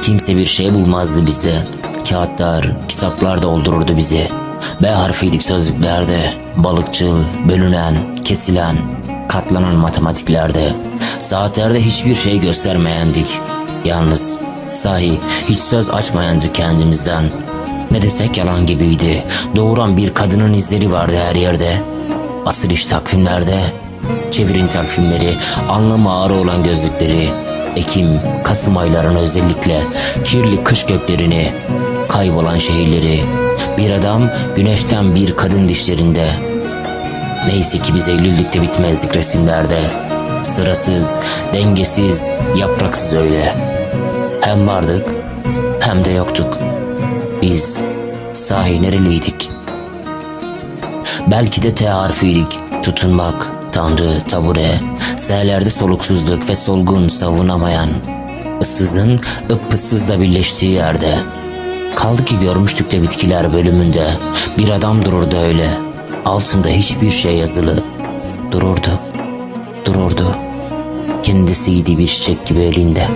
Kimse bir şey bulmazdı bizde. Kağıtlar, kitaplar doldururdu bizi. B harfiydik sözlüklerde. Balıkçıl, bölünen, kesilen, katlanan matematiklerde. Saatlerde hiçbir şey göstermeyendik. Yalnız, sahi hiç söz açmayandık kendimizden. Ne desek yalan gibiydi. Doğuran bir kadının izleri vardı her yerde. Asıl takvimlerde. Çevirin takvimleri, anlamı ağır olan gözlükleri. Ekim, Kasım aylarını özellikle, kirli kış göklerini, kaybolan şehirleri. Bir adam, güneşten bir kadın dişlerinde. Neyse ki biz Eylül'lükte bitmezdik resimlerde. Sırasız, dengesiz, yapraksız öyle. Hem vardık, hem de yoktuk. Biz sahi nereliydik? Belki de T harfiydik. Tutunmak, tanrı, tabure. S'lerde soluksuzluk ve solgun savunamayan. Issızın ıppıssızla birleştiği yerde. Kaldı ki görmüştük de bitkiler bölümünde. Bir adam dururdu öyle. Altında hiçbir şey yazılı. Dururdu. Kendisiydi bir çiçek gibi elinde.